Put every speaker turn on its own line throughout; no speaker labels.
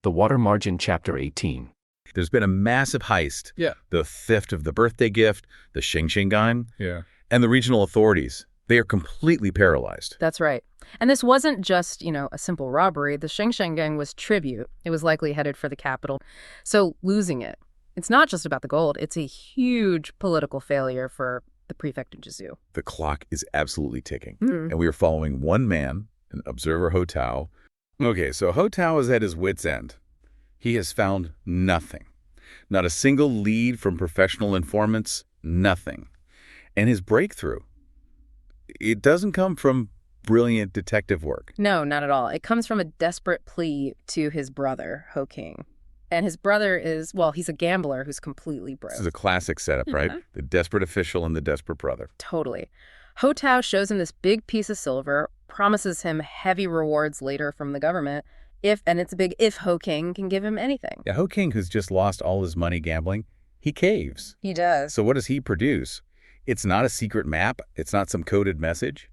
The Water Margin, Chapter 18.
There's been a massive heist.
Yeah.
The theft of the birthday gift, the Xing gang,
Yeah.
and the regional authorities. They are completely paralyzed.
That's right. And this wasn't just, a simple robbery. The Xing gang was tribute. It was likely headed for the capital. So losing it, it's not just about the gold. It's a huge political failure for the prefect of Jizu.
The clock is absolutely ticking. And we are following one man, an observer Ho Tao. Okay, so Ho Tao is at his wit's end. He has found nothing. Not a single lead from professional informants, nothing. And his breakthrough, it doesn't come from brilliant detective work.
No, not at all. It comes from a desperate plea to his brother, Ho King. And his brother is, he's a gambler who's completely broke.
This is a classic setup, right? The desperate official and the desperate brother.
Totally. Ho Tao shows him this big piece of silver, promises him heavy rewards later from the government, and it's a big if Ho King can give him anything.
Yeah, Ho King, who's just lost all his money gambling, he caves.
He does.
So what does he produce? It's not a secret map. It's not some coded message.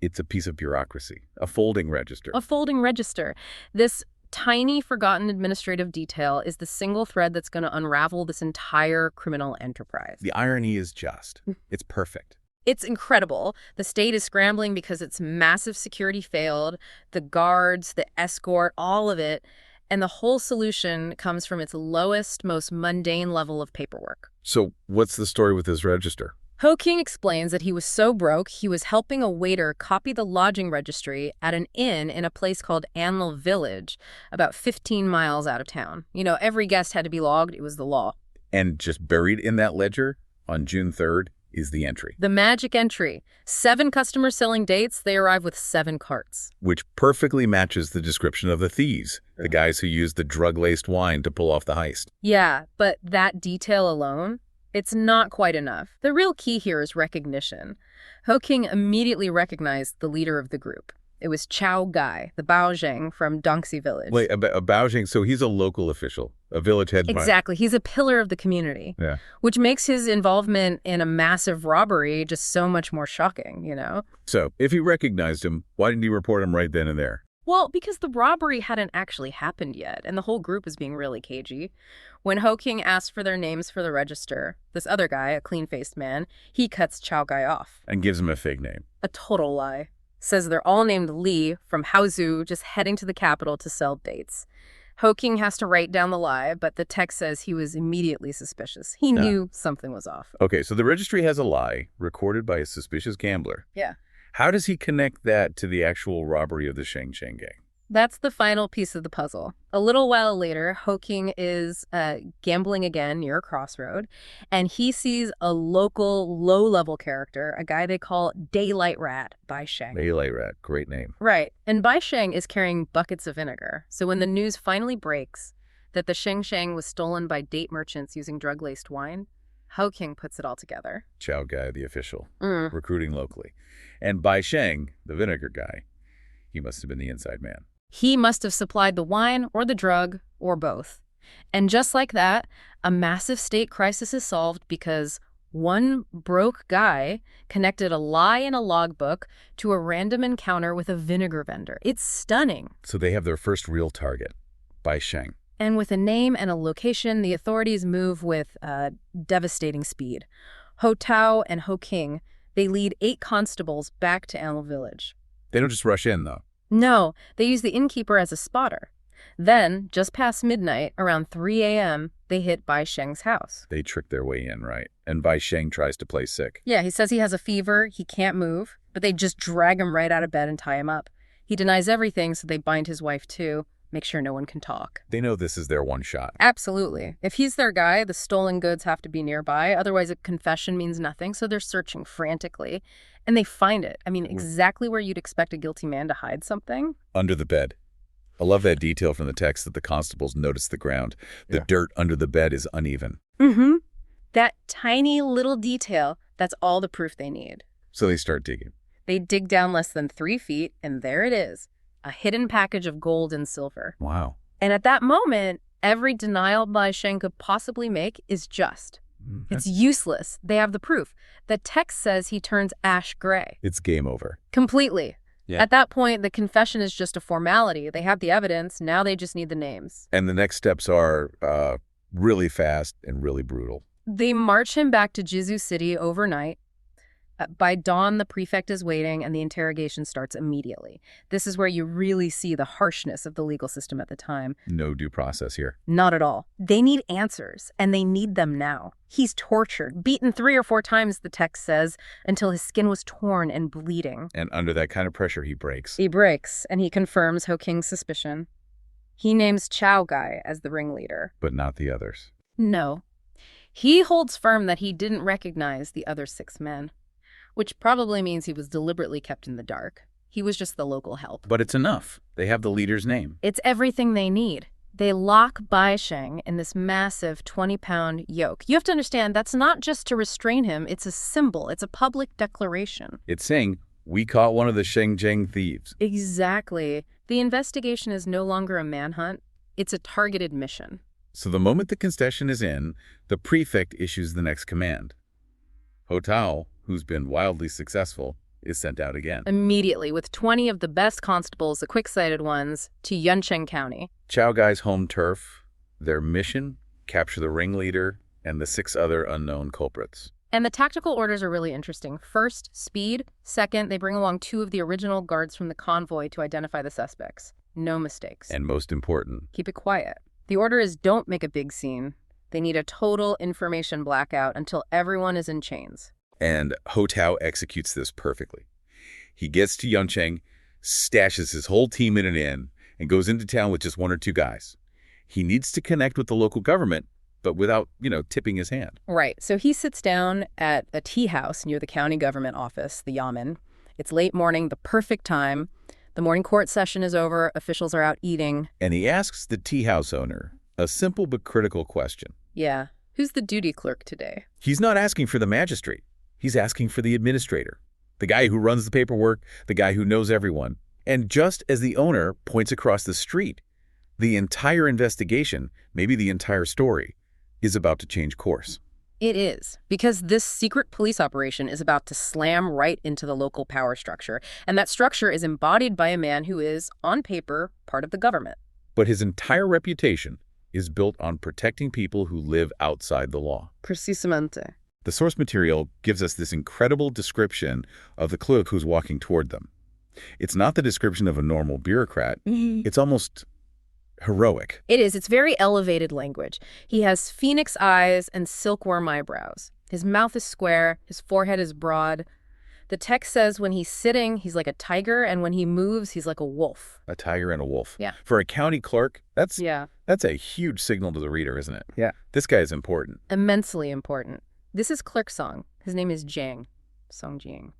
It's a piece of bureaucracy, a folding register.
A folding register. This tiny, forgotten administrative detail is the single thread that's going to unravel this entire criminal enterprise.
The irony is just. It's perfect.
It's incredible. The state is scrambling because its massive security failed, the guards, the escort, all of it. And the whole solution comes from its lowest, most mundane level of paperwork.
So what's the story with this register?
Ho King explains that he was so broke, he was helping a waiter copy the lodging registry at an inn in a place called Anil Village, about 15 miles out of town. Every guest had to be logged. It was the law.
And just buried in that ledger on June 3rd is the entry.
The magic entry. 7 customers selling dates. They arrive with 7 carts.
Which perfectly matches the description of the thieves, the guys who used the drug-laced wine to pull off the heist.
Yeah, but that detail alone, it's not quite enough. The real key here is recognition. Ho King immediately recognized the leader of the group. It was Chao Gai, the Baozheng from Dongxi Village.
Wait, a Baozheng, so he's a local official, a village head.
Exactly. He's a pillar of the community, which makes his involvement in a massive robbery just so much more shocking,
So, if he recognized him, why didn't he report him right then and there?
Well, because the robbery hadn't actually happened yet, and the whole group was being really cagey. When Ho King asked for their names for the register, this other guy, a clean-faced man, he cuts Chao Gai off.
And gives him a fake name.
A total lie. Says they're all named Li from Haozhou, just heading to the capital to sell dates. Ho King has to write down the lie, but the text says he was immediately suspicious. He knew something was off.
Okay, so the registry has a lie recorded by a suspicious gambler.
Yeah.
How does he connect that to the actual robbery of the Xing gang?
That's the final piece of the puzzle. A little while later, Ho King is gambling again near a crossroad, and he sees a local low-level character, a guy they call Daylight Rat, Bai Sheng.
Daylight Rat, great name.
Right, and Bai Sheng is carrying buckets of vinegar. So when the news finally breaks that the Xing was stolen by date merchants using drug-laced wine, Ho King puts it all together.
Chao Gai, the official, recruiting locally. And Bai Sheng, the vinegar guy, he must have been the inside man.
He must have supplied the wine or the drug or both. And just like that, a massive state crisis is solved because one broke guy connected a lie in a logbook to a random encounter with a vinegar vendor. It's stunning.
So they have their first real target, Bai Sheng.
And with a name and a location, the authorities move with devastating speed. Ho Tao and Ho King, they lead 8 constables back to Anil Village.
They don't just rush in, though.
No, they use the innkeeper as a spotter. Then, just past midnight, around 3 a.m., they hit Bai Sheng's house.
They trick their way in, right? And Bai Sheng tries to play sick.
Yeah, he says he has a fever, he can't move, but they just drag him right out of bed and tie him up. He denies everything, so they bind his wife too, make sure no one can talk.
They know this is their one shot.
Absolutely. If he's their guy, the stolen goods have to be nearby, otherwise a confession means nothing, so they're searching frantically. And they find it. I mean, exactly where you'd expect a guilty man to hide something.
Under the bed. I love that detail from the text that the constables notice the ground. The dirt under the bed is uneven.
That tiny little detail, that's all the proof they need.
So they start digging.
They dig down less than 3 feet, and there it is, a hidden package of gold and silver.
Wow.
And at that moment, every denial Bai Sheng could possibly make is just. It's useless. They have the proof. The text says he turns ash gray.
It's game over.
Completely.
Yeah.
At that point, the confession is just a formality. They have the evidence. Now they just need the names.
And the next steps are really fast and really brutal.
They march him back to Jizu City overnight. By dawn, the prefect is waiting, and the interrogation starts immediately. This is where you really see the harshness of the legal system at the time.
No due process here.
Not at all. They need answers, and they need them now. He's tortured, beaten 3 or 4 times, the text says, until his skin was torn and bleeding.
And under that kind of pressure, he breaks.
He breaks, and he confirms Ho King's suspicion. He names Chao Guy as the ringleader.
But not the others.
No. He holds firm that he didn't recognize the other 6 men. Which probably means he was deliberately kept in the dark. He was just the local help.
But it's enough. They have the leader's name.
It's everything they need. They lock Bai Sheng in this massive 20-pound yoke. You have to understand, that's not just to restrain him. It's a symbol. It's a public declaration.
It's saying, we caught one of the Shenzhen thieves.
Exactly. The investigation is no longer a manhunt. It's a targeted mission.
So the moment the concession is in, the prefect issues the next command. Ho Tao, who's been wildly successful, is sent out again.
Immediately, with 20 of the best constables, the quick-sighted ones, to Yuncheng County.
Chao Guy's home turf, their mission, capture the ringleader and the 6 other unknown culprits.
And the tactical orders are really interesting. First, speed. Second, they bring along 2 of the original guards from the convoy to identify the suspects. No mistakes.
And most important,
keep it quiet. The order is don't make a big scene. They need a total information blackout until everyone is in chains.
And Ho Tao executes this perfectly. He gets to Yuncheng, stashes his whole team in an inn, and goes into town with just 1 or 2 guys. He needs to connect with the local government, but without, tipping his hand.
Right. So he sits down at a tea house near the county government office, the Yamen. It's late morning, the perfect time. The morning court session is over. Officials are out eating.
And he asks the tea house owner a simple but critical question.
Yeah. Who's the duty clerk today?
He's not asking for the magistrate. He's asking for the administrator, the guy who runs the paperwork, the guy who knows everyone. And just as the owner points across the street, the entire investigation, maybe the entire story, is about to change course.
It is, because this secret police operation is about to slam right into the local power structure. And that structure is embodied by a man who is, on paper, part of the government.
But his entire reputation is built on protecting people who live outside the law.
Precisamente.
The source material gives us this incredible description of the clerk who's walking toward them. It's not the description of a normal bureaucrat. It's almost heroic.
It is. It's very elevated language. He has phoenix eyes and silkworm eyebrows. His mouth is square. His forehead is broad. The text says when he's sitting, he's like a tiger, and when he moves, he's like a wolf.
A tiger and a wolf.
Yeah.
For a county clerk, that's
a
huge signal to the reader, isn't it?
Yeah.
This guy is important.
Immensely important. This is Clerk Song. His name is Jiang. Song Jiang.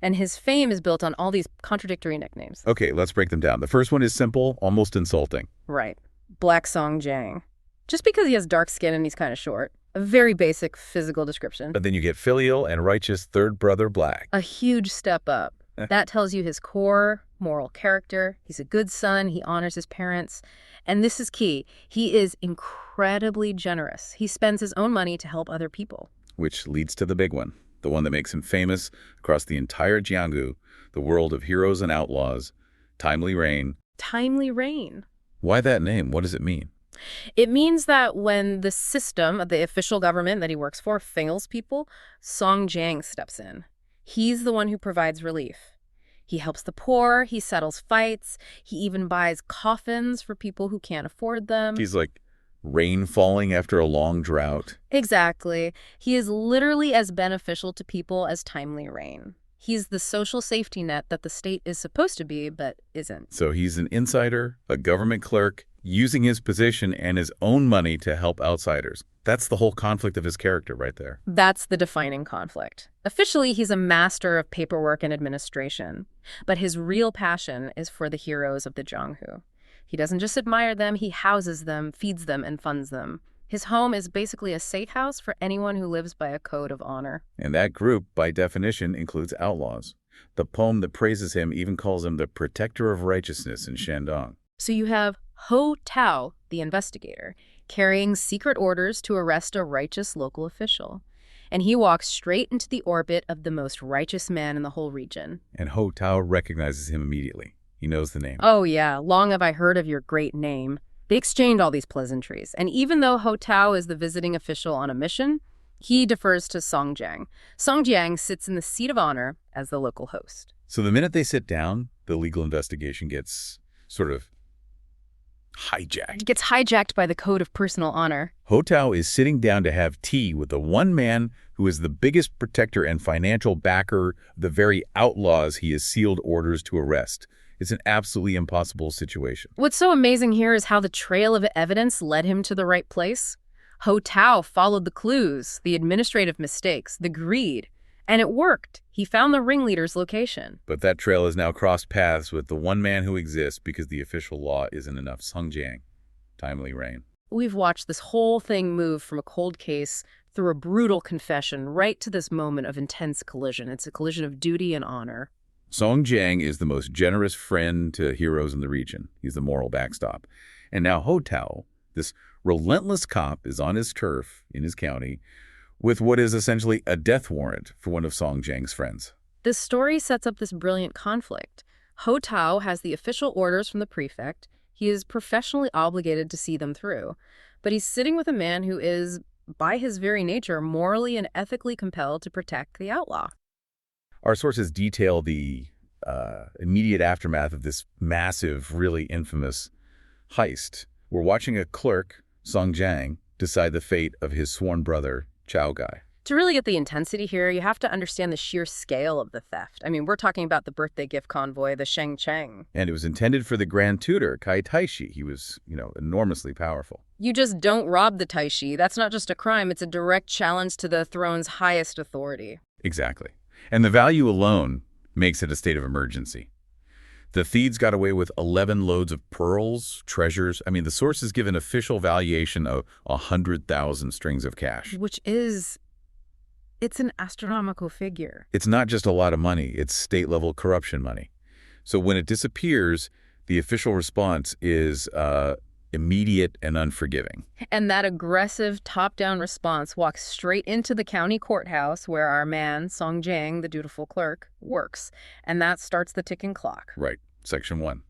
And his fame is built on all these contradictory nicknames.
Okay, let's break them down. The first one is simple, almost insulting.
Right. Black Song Jiang. Just because he has dark skin and he's kind of short. A very basic physical description.
But then you get filial and righteous third brother Black.
A huge step up. That tells you his core moral character. He's a good son. He honors his parents. And this is key. He is incredibly generous. He spends his own money to help other people.
Which leads to the big one, the one that makes him famous across the entire Jiangsu, the world of heroes and outlaws, Timely Rain.
Timely Rain.
Why that name? What does it mean?
It means that when the system of the official government that he works for fails people, Song Jiang steps in. He's the one who provides relief. He helps the poor, he settles fights, he even buys coffins for people who can't afford them.
He's like rain falling after a long drought.
Exactly. He is literally as beneficial to people as Timely Rain. He's the social safety net that the state is supposed to be, but isn't.
So he's an insider, a government clerk, using his position and his own money to help outsiders. That's the whole conflict of his character right there.
That's the defining conflict. Officially, he's a master of paperwork and administration, but his real passion is for the heroes of the Jianghu. He doesn't just admire them, he houses them, feeds them, and funds them. His home is basically a safe house for anyone who lives by a code of honor.
And that group, by definition, includes outlaws. The poem that praises him even calls him the protector of righteousness in Shandong.
So you have Ho Tao, the investigator, carrying secret orders to arrest a righteous local official. and he walks straight into the orbit of the most righteous man in the whole region.
And Ho Tao recognizes him immediately. He knows the name.
Oh yeah, long have I heard of your great name. They exchange all these pleasantries, and even though Ho Tao is the visiting official on a mission, he defers to Song Jiang. Song Jiang sits in the seat of honor as the local host.
So the minute they sit down, the legal investigation gets sort of hijacked.
It gets hijacked by the code of personal honor.
Ho Tao is sitting down to have tea with the one man who is the biggest protector and financial backer of the very outlaws he has sealed orders to arrest. It's an absolutely impossible situation.
What's so amazing here is how the trail of evidence led him to the right place. Ho Tao followed the clues, the administrative mistakes, the greed, and it worked. He found the ringleader's location.
But that trail has now crossed paths with the one man who exists because the official law isn't enough. Song Jiang, timely reign.
We've watched this whole thing move from a cold case through a brutal confession right to this moment of intense collision. It's a collision of duty and honor.
Song Jiang is the most generous friend to heroes in the region. He's the moral backstop. And now Ho Tao, this relentless cop, is on his turf in his county with what is essentially a death warrant for one of Song Jiang's friends.
This story sets up this brilliant conflict. Ho Tao has the official orders from the prefect. He is professionally obligated to see them through. But he's sitting with a man who is, by his very nature, morally and ethically compelled to protect the outlaw.
Our sources detail the immediate aftermath of this massive, really infamous heist. We're watching a clerk, Song Jiang, decide the fate of his sworn brother, Chao Guy.
To really get the intensity here, you have to understand the sheer scale of the theft. I mean, we're talking about the birthday gift convoy, the Sheng Cheng.
And it was intended for the Grand Tutor, Kai Taishi. He was, enormously powerful.
You just don't rob the Taishi. That's not just a crime. It's a direct challenge to the throne's highest authority.
Exactly. And the value alone makes it a state of emergency. The thieves got away with 11 loads of pearls, treasures. I mean, the sources give an official valuation of 100,000 strings of cash.
Which is, it's an astronomical figure.
It's not just a lot of money. It's state-level corruption money. So when it disappears, the official response is immediate and unforgiving.
And that aggressive top-down response walks straight into the county courthouse where our man, Song Jiang, the dutiful clerk, works. And that starts the ticking clock.
Right. Section 1.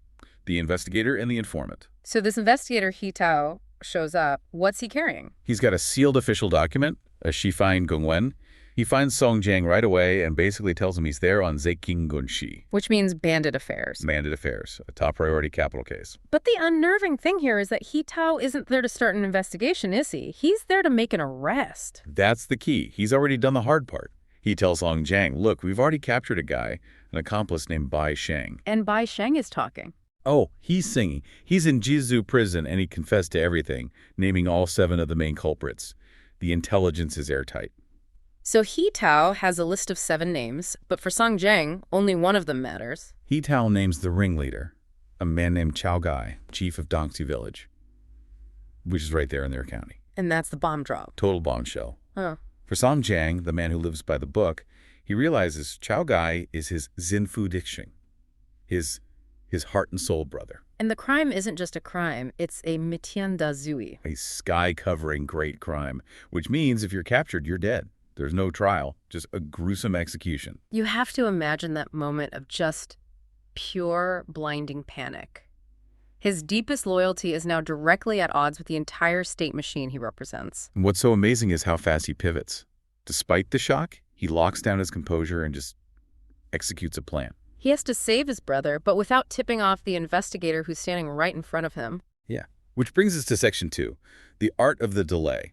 The investigator and the informant.
So this investigator, He Tao, shows up. What's he carrying?
He's got a sealed official document, a Shifine Gongwen. He finds Song Jiang right away and basically tells him he's there on Zeking Gunshi.
Which means bandit affairs.
Bandit affairs, a top priority capital case.
But the unnerving thing here is that He Tao isn't there to start an investigation, is he? He's there to make an arrest.
That's the key. He's already done the hard part. He tells Song Jiang, look, we've already captured a guy, an accomplice named Bai Sheng.
And Bai Sheng is talking.
Oh, he's singing. He's in Jizu prison and he confessed to everything, naming all 7 of the main culprits. The intelligence is airtight.
So He Tao has a list of 7 names, but for Song Jiang, only one of them matters.
He Tao names the ringleader, a man named Chao Guy, chief of Dongxi village, which is right there in their county.
And that's the bomb drop.
Total bombshell.
Oh.
For Song Jiang, the man who lives by the book, he realizes Chao Guy is his Zinfu Dixing, his heart and soul brother.
And the crime isn't just a crime, it's a mitian da zui.
A sky-covering great crime, which means if you're captured, you're dead. There's no trial, just a gruesome execution.
You have to imagine that moment of just pure, blinding panic. His deepest loyalty is now directly at odds with the entire state machine he represents.
And what's so amazing is how fast he pivots. Despite the shock, he locks down his composure and just executes a plan.
He has to save his brother, but without tipping off the investigator who's standing right in front of him.
Yeah. Which brings us to Section 2, the art of the delay.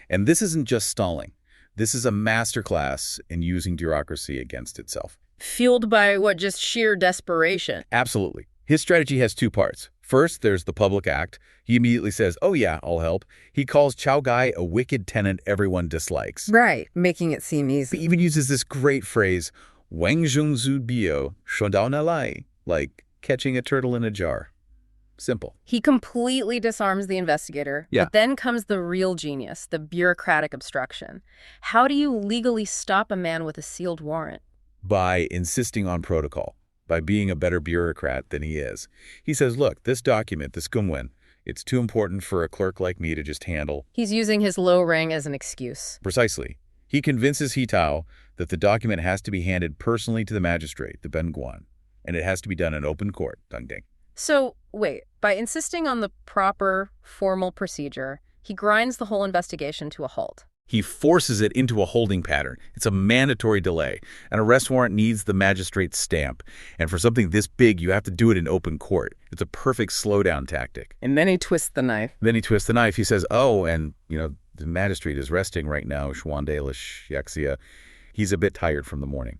And this isn't just stalling. This is a masterclass in using bureaucracy against itself.
Fueled by what, just sheer desperation?
Absolutely. His strategy has 2 parts. First, there's the public act. He immediately says, oh yeah, I'll help. He calls Chao Guy a wicked tenant everyone dislikes.
Right, making it seem easy.
He even uses this great phrase, Wang Zhongzu Bio, Shondao Nalai, like catching a turtle in a jar. Simple.
He completely disarms the investigator.
Yeah.
But then comes the real genius, the bureaucratic obstruction. How do you legally stop a man with a sealed warrant?
By insisting on protocol, by being a better bureaucrat than he is. He says, look, this document, this Gumwen, it's too important for a clerk like me to just handle.
He's using his low rank as an excuse.
Precisely. He convinces Tao that the document has to be handed personally to the magistrate, the Benguan, and it has to be done in open court, Deng Ding.
So, wait, by insisting on the proper, formal procedure, he grinds the whole investigation to a halt.
He forces it into a holding pattern. It's a mandatory delay. An arrest warrant needs the magistrate's stamp. And for something this big, you have to do it in open court. It's a perfect slowdown tactic.
And then he twists the knife.
He says, oh, and, the magistrate is resting right now, Xuandelish Yaxia. He's a bit tired from the morning.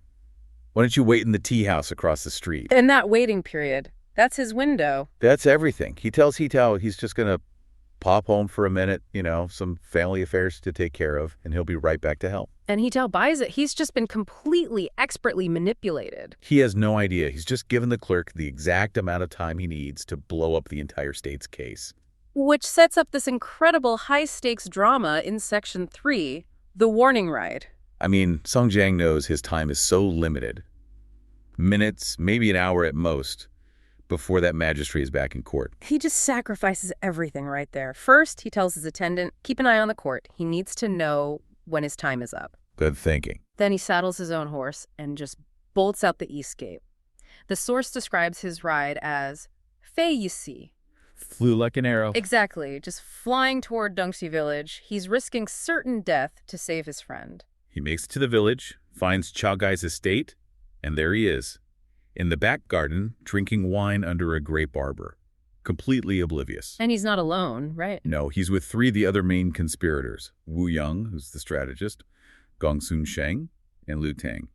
Why don't you wait in the tea house across the street?
And that waiting period, that's his window.
That's everything. He tells Tao he's just going to pop home for a minute, some family affairs to take care of, and he'll be right back to help.
And Tao buys it. He's just been completely, expertly manipulated.
He has no idea. He's just given the clerk the exact amount of time he needs to blow up the entire state's case.
Which sets up this incredible high-stakes drama in Section 3, the warning ride.
I mean, Song Jiang knows his time is so limited. Minutes, maybe an hour at most, before that magistrate is back in court.
He just sacrifices everything right there. First, he tells his attendant, keep an eye on the court. He needs to know when his time is up.
Good thinking.
Then he saddles his own horse and just bolts out the east gate. The source describes his ride as fei yisi.
Flew like an arrow.
Exactly. Just flying toward Dongxi village. He's risking certain death to save his friend.
He makes it to the village, finds Chao Gai's estate, and there he is, in the back garden, drinking wine under a grape arbor, completely oblivious.
And he's not alone, right?
No, he's with 3 of the other main conspirators, Wu Yang, who's the strategist, Gong Sun Sheng, and Lu Tang.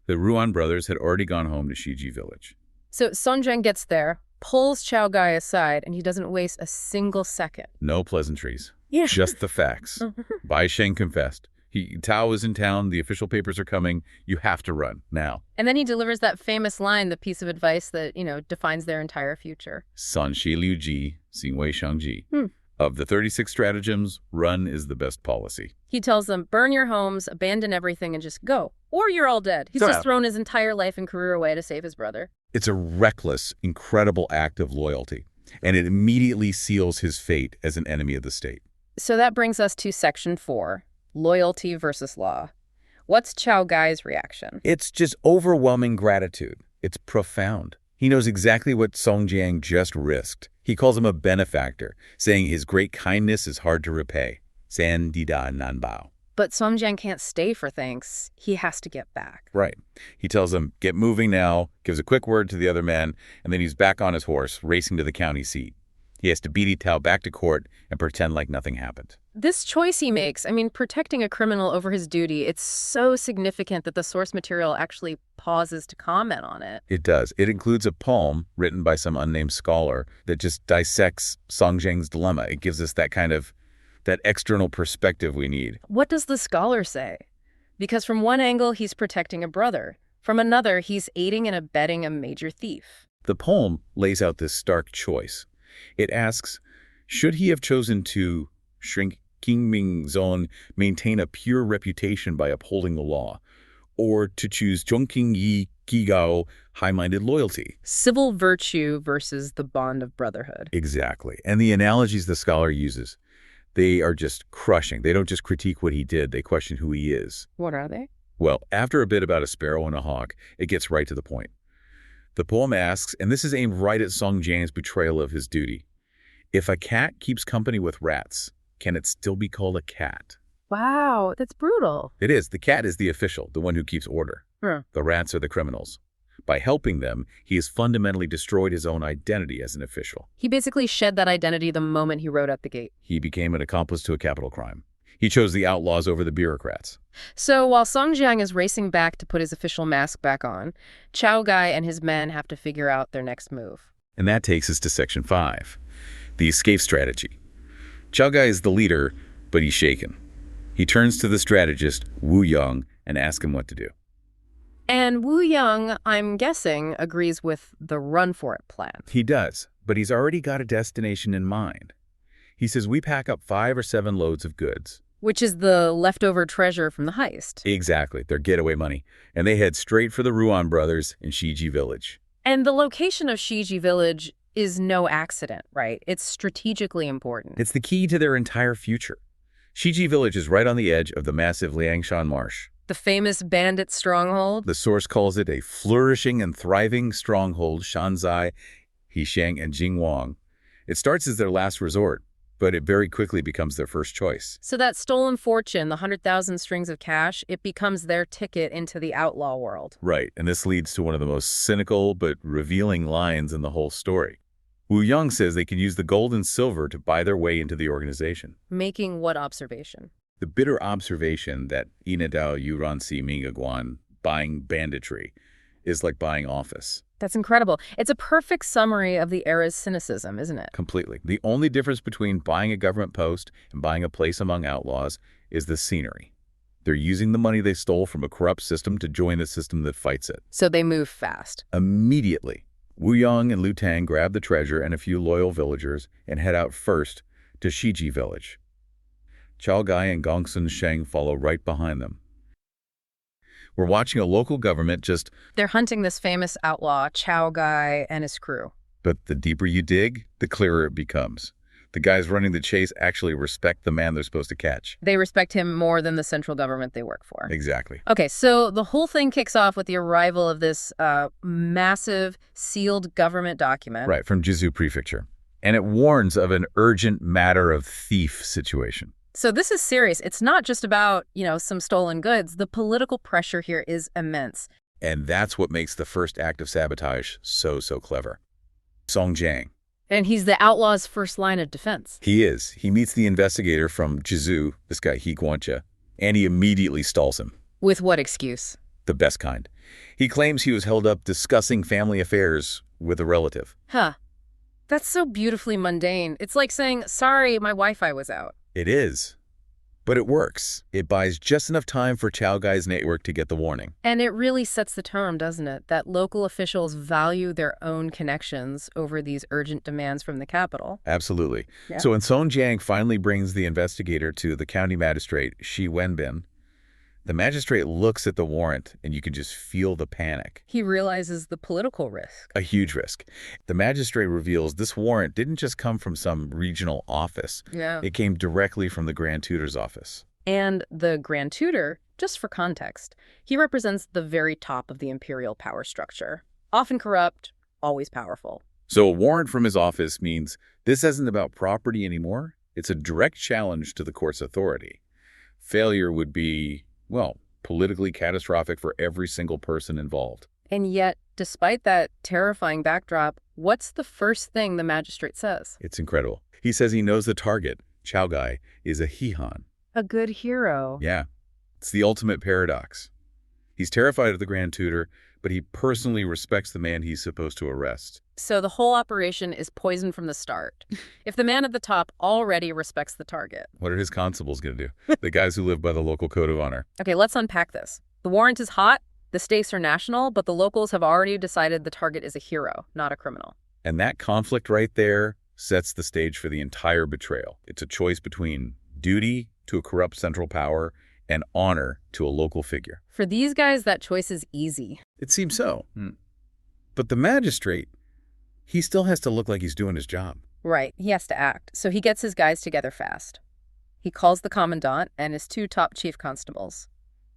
The Ruan brothers had already gone home to Shiji village.
So Song Jiang gets there, pulls Chao Gai aside, and he doesn't waste a single second.
No pleasantries.
Yeah.
Just the facts. Bai Sheng confessed. Tao is in town, the official papers are coming, you have to run, now.
And then he delivers that famous line, the piece of advice that, defines their entire future.
San Shi Liu Ji, Xin Wei Shang Ji. Of the 36 stratagems, run is the best policy.
He tells them, burn your homes, abandon everything, and just go. Or you're all dead. He's just thrown his entire life and career away to save his brother.
It's a reckless, incredible act of loyalty, and it immediately seals his fate as an enemy of the state.
So that brings us to Section 4. Loyalty versus law. What's Chao Gai's reaction?
It's just overwhelming gratitude. It's profound. He knows exactly what Song Jiang just risked. He calls him a benefactor, saying his great kindness is hard to repay. San di da nan bao.
But Song Jiang can't stay for thanks. He has to get back.
Right. He tells him, get moving now, gives a quick word to the other man, and then he's back on his horse, racing to the county seat. He has to beat Tao back to court and pretend like nothing happened.
This choice he makes, protecting a criminal over his duty, it's so significant that the source material actually pauses to comment on it.
It does. It includes a poem written by some unnamed scholar that just dissects Song Jiang's dilemma. It gives us that external perspective we need.
What does the scholar say? Because from one angle, he's protecting a brother. From another, he's aiding and abetting a major thief.
The poem lays out this stark choice. It asks, should he have chosen to shrink Qingming Zone, maintain a pure reputation by upholding the law, or to choose Zhongqing Yi Qigao, high-minded loyalty?
Civil virtue versus the bond of brotherhood.
Exactly. And the analogies the scholar uses, they are just crushing. They don't just critique what he did, they question who he is.
What are they?
Well, after a bit about a sparrow and a hawk, it gets right to the point. The poem asks, and this is aimed right at Song Jiang's betrayal of his duty, if a cat keeps company with rats, can it still be called a cat?
Wow, that's brutal.
It is. The cat is the official, the one who keeps order. The rats are the criminals. By helping them, he has fundamentally destroyed his own identity as an official.
He basically shed that identity the moment he rode out the gate.
He became an accomplice to a capital crime. He chose the outlaws over the bureaucrats.
So while Song Jiang is racing back to put his official mask back on, Chao Gai and his men have to figure out their next move.
And that takes us to Section 5, the escape strategy. Chao Gai is the leader, but he's shaken. He turns to the strategist, Wu Yang, and asks him what to do.
And Wu Yang, I'm guessing, agrees with the run-for-it plan.
He does, but he's already got a destination in mind. He says we pack up 5 or 7 loads of goods.
Which is the leftover treasure from the heist.
Exactly, their getaway money. And they head straight for the Ruan brothers in Shiji village.
And the location of Shiji village is no accident, right? It's strategically important.
It's the key to their entire future. Shiji village is right on the edge of the massive Liangshan Marsh.
The famous bandit stronghold?
The source calls it a flourishing and thriving stronghold, Shanzai, Hexiang, and Jingwang. It starts as their last resort, but it very quickly becomes their first choice.
So that stolen fortune, the 100,000 strings of cash, it becomes their ticket into the outlaw world.
Right, and this leads to one of the most cynical but revealing lines in the whole story. Wu Yang says they can use the gold and silver to buy their way into the organization.
Making what observation?
The bitter observation that Inadao Yuransi Mingaguan buying banditry is like buying office.
That's incredible. It's a perfect summary of the era's cynicism, isn't it?
Completely. The only difference between buying a government post and buying a place among outlaws is the scenery. They're using the money they stole from a corrupt system to join the system that fights it.
So they move fast.
Immediately, Wu Yang and Lu Tang grab the treasure and a few loyal villagers and head out first to Shiji village. Chao Gai and Gongsun Sheng follow right behind them. We're watching a local government just...
They're hunting this famous outlaw, Chao Gai, and his crew.
But the deeper you dig, the clearer it becomes. The guys running the chase actually respect the man they're supposed to catch.
They respect him more than the central government they work for.
Exactly.
Okay, so the whole thing kicks off with the arrival of this massive sealed government document.
Right, from Jizu Prefecture. And it warns of an urgent matter of thief situation.
So this is serious. It's not just about, some stolen goods. The political pressure here is immense.
And that's what makes the first act of sabotage so clever. Song Jiang.
And he's the outlaw's first line of defense.
He is. He meets the investigator from Jizu, this guy He Guancha, and he immediately stalls him.
With what excuse?
The best kind. He claims he was held up discussing family affairs with a relative.
Huh. That's so beautifully mundane. It's like saying, sorry, my Wi-Fi was out.
It is. But it works. It buys just enough time for Chao Gai's network to get the warning.
And it really sets the tone, doesn't it? That local officials value their own connections over these urgent demands from the capital.
Absolutely.
Yeah.
So when Song Jiang finally brings the investigator to the county magistrate, Shi Wenbin, the magistrate looks at the warrant and you can just feel the panic.
He realizes the political risk.
A huge risk. The magistrate reveals this warrant didn't just come from some regional office.
Yeah.
It came directly from the Grand Tutor's office.
And the Grand Tutor, just for context, he represents the very top of the imperial power structure. Often corrupt, always powerful.
So a warrant from his office means this isn't about property anymore. It's a direct challenge to the court's authority. Failure would be, well, politically catastrophic for every single person involved.
And yet, despite that terrifying backdrop, what's the first thing the magistrate says?
It's incredible. He says he knows the target, Chao Gai, is a Hihan.
A good hero.
Yeah, it's the ultimate paradox. He's terrified of the Grand Tutor, but he personally respects the man he's supposed to arrest.
So the whole operation is poisoned from the start. If the man at the top already respects the target.
What are his constables going to do? The guys who live by the local code of honor.
Okay, let's unpack this. The warrant is hot, the stakes are national, but the locals have already decided the target is a hero, not a criminal.
And that conflict right there sets the stage for the entire betrayal. It's a choice between duty to a corrupt central power and honor to a local figure.
For these guys, that choice is easy.
It seems so. But the magistrate, he still has to look like he's doing his job.
Right, he has to act. So he gets his guys together fast. He calls the commandant and his two top chief constables,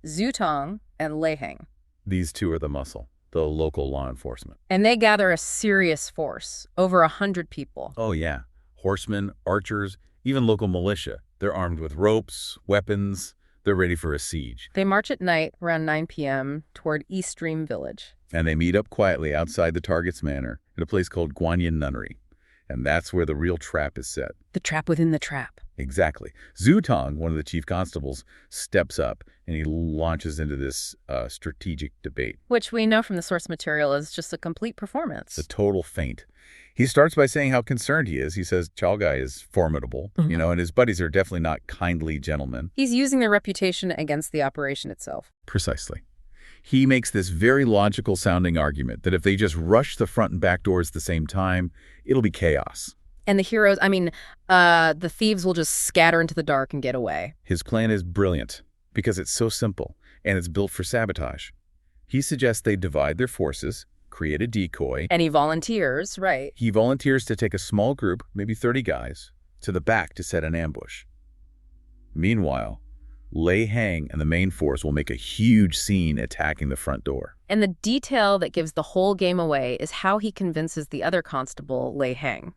Zhu Tong and Lei Heng.
These two are the muscle, the local law enforcement.
And they gather a serious force, over 100 people.
Oh, yeah. Horsemen, archers, even local militia. They're armed with ropes, weapons. They're ready for a siege.
They march at night around 9 p.m. toward East Stream Village.
And they meet up quietly outside the target's manor at a place called Guanyin Nunnery. And that's where the real trap is set.
The trap within the trap.
Exactly. Zhu Tong, one of the chief constables, steps up and he launches into this strategic debate.
Which we know from the source material is just a complete performance.
It's a total feint. He starts by saying how concerned he is. He says Chao Gai is formidable, and his buddies are definitely not kindly gentlemen.
He's using their reputation against the operation itself.
Precisely. He makes this very logical sounding argument that if they just rush the front and back doors at the same time, it'll be chaos.
And the heroes, the thieves will just scatter into the dark and get away.
His plan is brilliant because it's so simple and it's built for sabotage. He suggests they divide their forces, create a decoy.
And he volunteers, right.
He volunteers to take a small group, maybe 30 guys, to the back to set an ambush. Meanwhile, Lei Hang and the main force will make a huge scene attacking the front door.
And the detail that gives the whole game away is how he convinces the other constable, Lei Hang.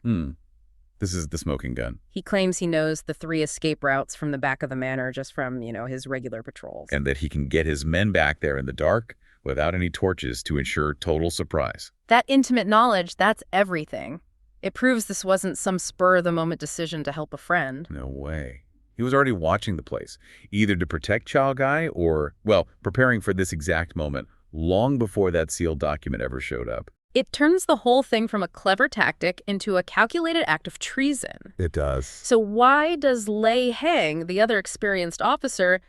This is the smoking gun.
He claims he knows the 3 escape routes from the back of the manor just from, his regular patrols.
And that he can get his men back there in the dark without any torches to ensure total surprise.
That intimate knowledge, that's everything. It proves this wasn't some spur-of-the-moment decision to help a friend.
No way. He was already watching the place, either to protect Chao Gai or, well, preparing for this exact moment long before that sealed document ever showed up.
It turns the whole thing from a clever tactic into a calculated act of treason.
It does.
So why does Lei Hang, the other experienced officer,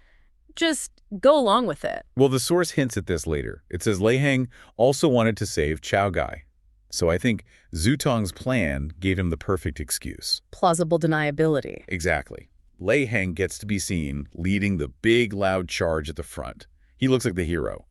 just go along with it?
Well, the source hints at this later. It says Lei Hang also wanted to save Chao Gai. So I think Zhu Tong's plan gave him the perfect excuse.
Plausible deniability.
Exactly. Lei Hang gets to be seen leading the big, loud charge at the front. He looks like the hero.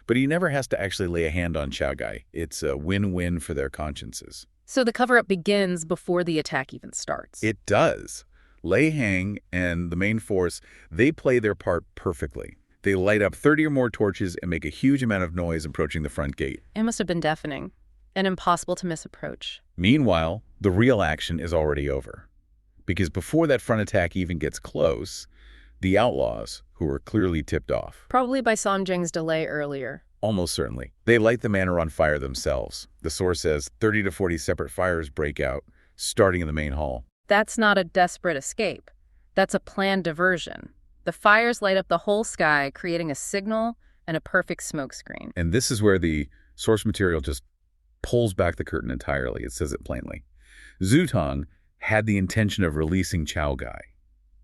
But he never has to actually lay a hand on Chao Gai. It's a win-win for their consciences.
So the cover-up begins before the attack even starts.
It does. Lei Hang and the main force, they play their part perfectly. They light up 30 or more torches and make a huge amount of noise approaching the front gate.
It must have been deafening. An impossible to miss approach.
Meanwhile, the real action is already over. Because before that front attack even gets close, the outlaws, who are clearly tipped off.
Probably by Song Jing's delay earlier.
Almost certainly. They light the manor on fire themselves. The source says 30 to 40 separate fires break out, starting in the main hall.
That's not a desperate escape. That's a planned diversion. The fires light up the whole sky, creating a signal and a perfect smokescreen.
And this is where the source material just pulls back the curtain entirely. It says it plainly. Zhu Tong had the intention of releasing Chao Gai.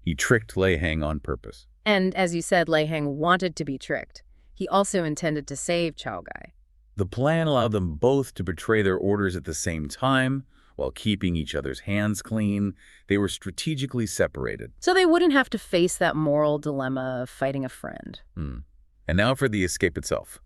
He tricked Lei Hang on purpose.
And as you said, Lei Hang wanted to be tricked. He also intended to save Chao Gai.
The plan allowed them both to betray their orders at the same time while keeping each other's hands clean. They were strategically separated.
So they wouldn't have to face that moral dilemma of fighting a friend.
And now for the escape itself.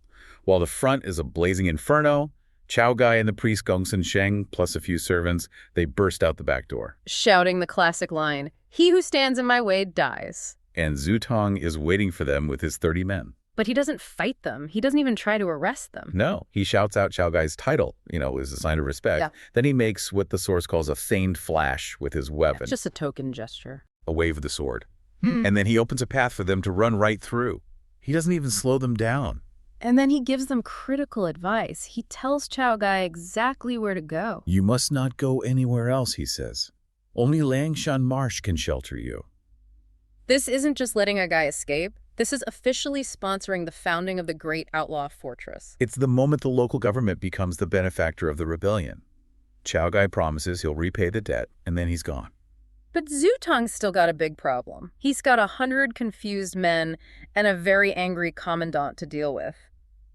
While the front is a blazing inferno, Chao Gai and the priest Gongsun Sheng, plus a few servants, they burst out the back door.
Shouting the classic line, "He who stands in my way dies."
And Zhu Tong is waiting for them with his 30 men.
But he doesn't fight them. He doesn't even try to arrest them.
No, he shouts out Chao Gai's title, as a sign of respect.
Yeah.
Then he makes what the source calls a feigned flash with his weapon.
Just a token gesture.
A wave of the sword. And then he opens a path for them to run right through. He doesn't even slow them down.
And then he gives them critical advice. He tells Chao Gai exactly where to go.
You must not go anywhere else, he says. Only Langshan Marsh can shelter you.
This isn't just letting a guy escape. This is officially sponsoring the founding of the great outlaw fortress.
It's the moment the local government becomes the benefactor of the rebellion. Chao Gai promises he'll repay the debt, and then he's gone.
But Zhu Tong's still got a big problem. He's got 100 confused men and a very angry commandant to deal with.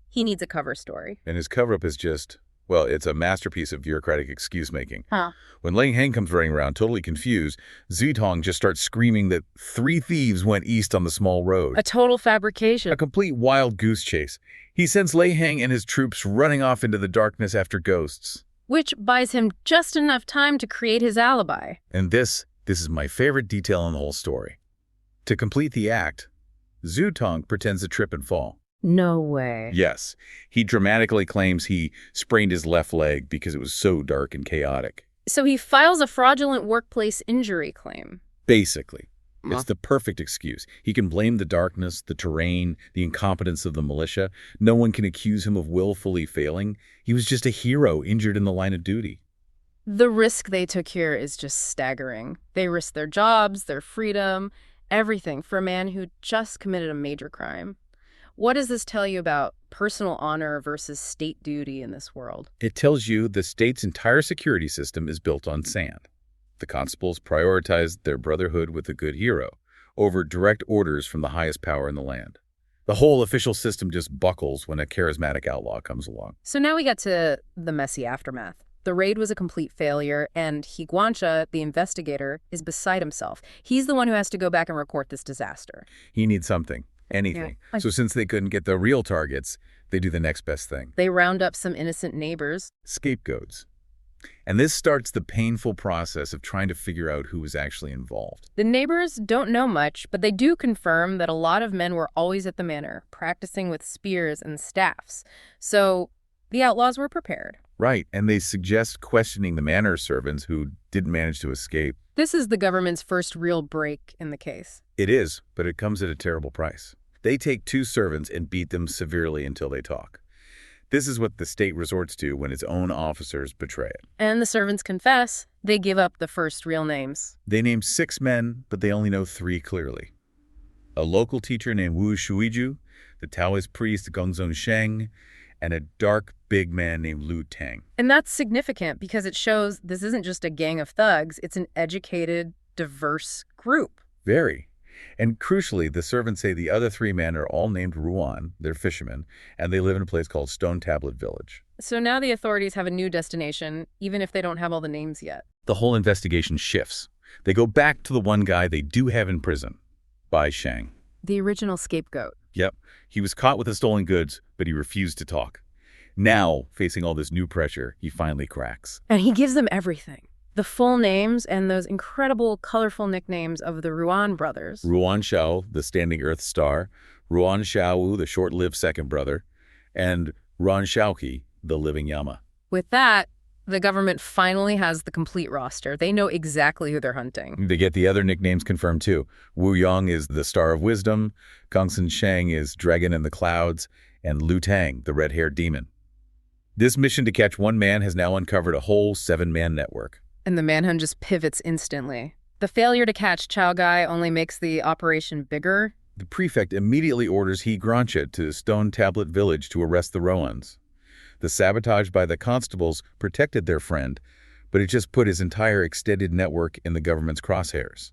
He needs a cover story.
And his cover-up is just, well, it's a masterpiece of bureaucratic excuse-making.
Huh.
When Lei Hang comes running around, totally confused, Zhu Tong just starts screaming that 3 thieves went east on the small road.
A total fabrication.
A complete wild goose chase. He sends Lei Hang and his troops running off into the darkness after ghosts.
Which buys him just enough time to create his alibi.
And this is my favorite detail in the whole story. To complete the act, Zhu Tong pretends to trip and fall.
No way.
Yes, he dramatically claims he sprained his left leg because it was so dark and chaotic.
So he files a fraudulent workplace injury claim.
Basically. It's the perfect excuse. He can blame the darkness, the terrain, the incompetence of the militia. No one can accuse him of willfully failing. He was just a hero injured in the line of duty.
The risk they took here is just staggering. They risked their jobs, their freedom, everything for a man who just committed a major crime. What does this tell you about personal honor versus state duty in this world?
It tells you the state's entire security system is built on sand. The constables prioritized their brotherhood with a good hero over direct orders from the highest power in the land. The whole official system just buckles when a charismatic outlaw comes along.
So now we get to the messy aftermath. The raid was a complete failure, and Guancha, the investigator, is beside himself. He's the one who has to go back and report this disaster.
He needs something. Anything.
Yeah.
So since they couldn't get the real targets, they do the next best thing.
They round up some innocent neighbors.
Scapegoats. And this starts the painful process of trying to figure out who was actually involved.
The neighbors don't know much, but they do confirm that a lot of men were always at the manor, practicing with spears and staffs. So the outlaws were prepared.
Right, and they suggest questioning the manor servants who didn't manage to escape.
This is the government's first real break in the case.
It is, but it comes at a terrible price. They take 2 servants and beat them severely until they talk. This is what the state resorts to when its own officers betray it.
And the servants confess. They give up the first real names.
They name 6 men, but they only know 3 clearly. A local teacher named Wu Shuiju, the Taoist priest Gongzong Sheng, and a dark, big man named Lu Tang.
And that's significant because it shows this isn't just a gang of thugs. It's an educated, diverse group.
Very. And crucially, the servants say the other 3 men are all named Ruan, they're fishermen, and they live in a place called Stone Tablet Village.
So now the authorities have a new destination, even if they don't have all the names yet.
The whole investigation shifts. They go back to the one guy they do have in prison, Bai Shang.
The original scapegoat.
Yep, he was caught with the stolen goods, but he refused to talk. Now, facing all this new pressure, he finally cracks.
And he gives them everything. The full names and those incredible, colorful nicknames of the Ruan brothers.
Ruan Chao, the standing Earth star, Ruan Xiaowu, the short-lived second brother, and Ruan Shaoqi, the living Yama.
With that, the government finally has the complete roster. They know exactly who they're hunting.
They get the other nicknames confirmed too. Wu Yong is the Star of Wisdom, Gongsun Sheng is Dragon in the Clouds, and Lu Tang, the red-haired demon. This mission to catch one man has now uncovered a whole 7-man network.
And the manhunt just pivots instantly. The failure to catch Chao Guy only makes the operation bigger.
The prefect immediately orders He Grancha to Stone Tablet Village to arrest the Roans. The sabotage by the constables protected their friend, but it just put his entire extended network in the government's crosshairs.